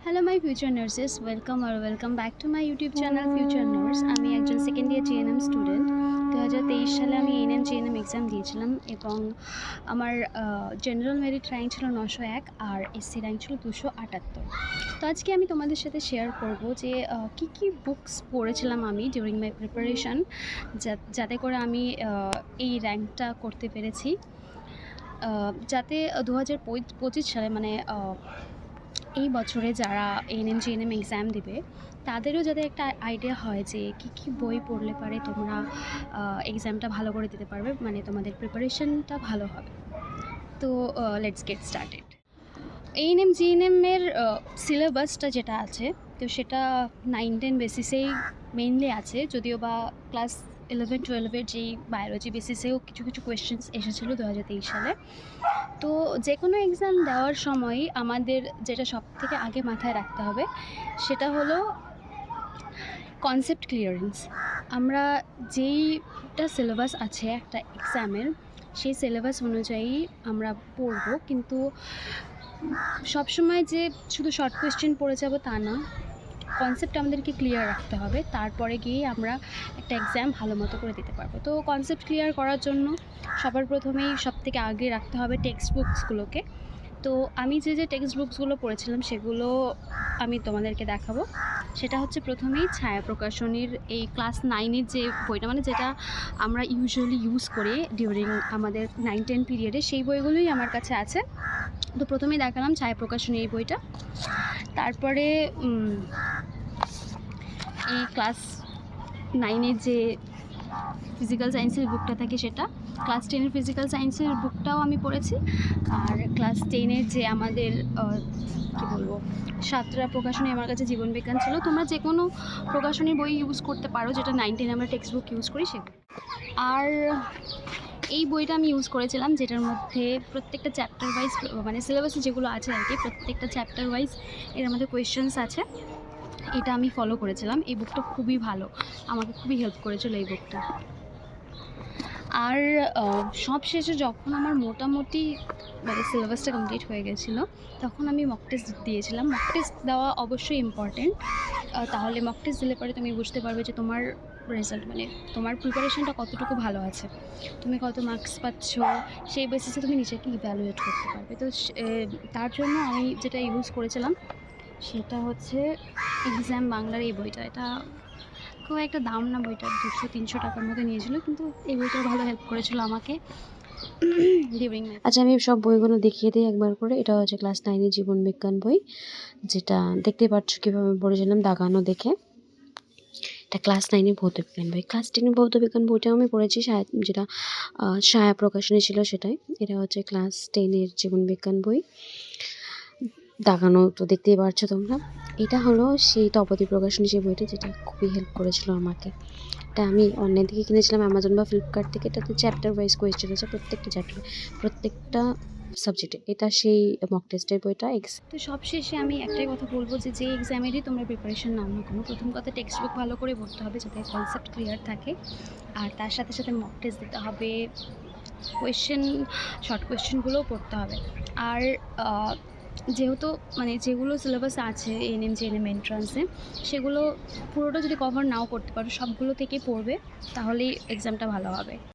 Hello my future nurses, welcome back to my YouTube channel future nurse. আমি একজন second year GNM student. 2023 সালে আমি ANM GNM exam দিয়েছিলাম এবং আমার জেনারেল মেরিট র্যাঙ্ক ছিল 901 আর এসসি র্যাঙ্ক ছিল 278। তো আজকে আমি তোমাদের সাথে শেয়ার করব যে কী বুকস পড়েছিলাম আমি ডিউরিং মাই প্রিপারেশান, যাতে করে আমি এই র্যাঙ্কটা করতে পেরেছি, যাতে 2025 সালে মানে এই বছরে যারা এএনএম জিএনএম এক্সাম দিবে তাদেরও যাতে একটা আইডিয়া হয় যে কী বই পড়লে পারে তোমরা এক্সামটা ভালো করে দিতে পারবে, মানে তোমাদের প্রিপারেশনটা ভালো হবে। তো লেটস গেট স্টার্টেড। এএনএম জিএনএমের সিলেবাসটা যেটা আছে, তো সেটা 9-10 বেসিসেই মেইনলি আছে, যদিও বা ক্লাস 11-12 যেই বায়োলজি বেসিসেও কিছু কোয়েশ্চেন্স এসেছিলো 2023 সালে। তো যে কোনো এক্সাম দেওয়ার সময় আমাদের যেটা সব থেকে আগে মাথায় রাখতে হবে সেটা হলো কনসেপ্ট ক্লিয়ারেন্স। আমরা যেইটা সিলেবাস আছে একটা এক্সামের, সেই সিলেবাস অনুযায়ী আমরা পড়ব, কিন্তু সবসময় যে শুধু শর্ট কোয়েশ্চেন পড়ে যাব তা না, কনসেপ্ট আমাদেরকে ক্লিয়ার রাখতে হবে, তারপরে গিয়ে আমরা একটা এক্সাম ভালো মতো করে দিতে পারবো। তো কনসেপ্ট ক্লিয়ার করার জন্য সবার প্রথমেই সবথেকে আগে রাখতে হবে টেক্সট বুকসগুলোকে। তো আমি যে টেক্সট বুকসগুলো পড়েছিলাম সেগুলো আমি তোমাদেরকে দেখাবো। সেটা হচ্ছে প্রথমেই ছায়া প্রকাশনীর এই ক্লাস 9-এর যে বইটা, মানে যেটা আমরা ইউজুয়ালি ইউজ করি ডিউরিং আমাদের 9-10 পিরিয়ডে, সেই বইগুলোই আমার কাছে আছে। তো প্রথমেই দেখালাম ছায়া প্রকাশনী এই বইটা। তারপরে এই ক্লাস 9-এর যে ফিজিক্যাল সায়েন্সের বুকটা থাকে সেটা, ক্লাস 10-এর ফিজিক্যাল সায়েন্সের বুকটাও আমি পড়েছি। আর ক্লাস 10-এর যে আমাদের কী বলবো, সাতরা প্রকাশনী আমার কাছে জীবনবিজ্ঞান ছিল। তোমরা যে কোনো প্রকাশনীর বই ইউজ করতে পারো, যেটা 9-10 আমরা টেক্সট বুক ইউজ করি সেগুলো। আর এই বইটা আমি ইউজ করেছিলাম, যেটার মধ্যে প্রত্যেকটা চ্যাপ্টার ওয়াইজ, মানে সিলেবাসে যেগুলো আছে আর কি, প্রত্যেকটা চ্যাপ্টার ওয়াইজ এর মধ্যে কোয়েশ্চেন্স আছে। এটা আমি ফলো করেছিলাম। এই বুকটা খুবই ভালো, আমাকে খুবই হেল্প করেছিল এই বুকটা। আর সব শেষে যখন আমার মোটামুটি মানে সিলেবাসটা কমপ্লিট হয়ে গেছিলো, তখন আমি মক টেস্ট দিয়েছিলাম। মক টেস্ট দেওয়া অবশ্যই ইম্পর্টেন্ট, তাহলে মক টেস্ট দিলে পরে তুমি বুঝতে পারবে যে তোমার রেজাল্ট, মানে তোমার প্রিপারেশনটা কতটুকু ভালো আছে, তুমি কত মার্কস পাচ্ছ, সেই বেসিসে তুমি নিজেকে ইভ্যালুয়েট করতে পারবে। তো তার জন্য আমি যেটা ইউজ করেছিলাম সেটা হচ্ছে এক্সাম বাংলার এই বইটা। এটা খুব একটা দাম না, বইটা 200-300 টাকার মতো নিয়েছিল, কিন্তু এই বইটা ভালো হেল্প করেছিল আমাকে ডিউরিং মাই। আচ্ছা, আমি সব বইগুলো দেখিয়ে দিই একবার করে। এটা হচ্ছে ক্লাস 9-এর জীবনবিজ্ঞান বই, যেটা দেখতে পাচ্ছ কীভাবে পড়েছিলাম দাগানো দেখে। এটা ক্লাস 9-এর ভৌতবিজ্ঞান বই। ক্লাস 10-এর ভৌতবিজ্ঞান বইটাও আমি পড়েছি, যেটা ছায়া প্রকাশনী ছিল সেটাই। এটা হচ্ছে ক্লাস 10-এর জীবনবিজ্ঞান বই, দাগানো তো দেখতেই পারছো তোমরা। এটা হলো সেই তপতী প্রকাশনী যে বইটা, যেটা খুবই হেল্প করেছিল আমাকে। এটা আমি অনলাইন থেকে কিনেছিলাম, অ্যামাজন বা ফ্লিপকার্ট থেকে। এটাতে চ্যাপ্টার ওয়াইজ কোয়েশ্চেন আছে প্রত্যেকটা চ্যাপ্টারে, প্রত্যেকটা সাবজেক্টে। এটা সেই মক টেস্টের বইটা। তো সবশেষে আমি একটাই কথা বলবো যে এক্সামেরই তোমরা প্রিপারেশন নাও না কোনো, প্রথম কথা টেক্সট বুক ভালো করে পড়তে হবে যাতে কনসেপ্ট ক্লিয়ার থাকে, আর তার সাথে সাথে মক টেস্ট দিতে হবে, শর্ট কোয়েশ্চেনগুলোও পড়তে হবে। আর যেহেতু মানে যেগুলো সিলেবাস আছে এএনএম জিএনএম এন্ট্রান্সে, সেগুলো পুরোটা যদি কভার নাও করতে পারো, সবগুলো থেকেই পড়বে, তাহলেই এক্সামটা ভালো হবে।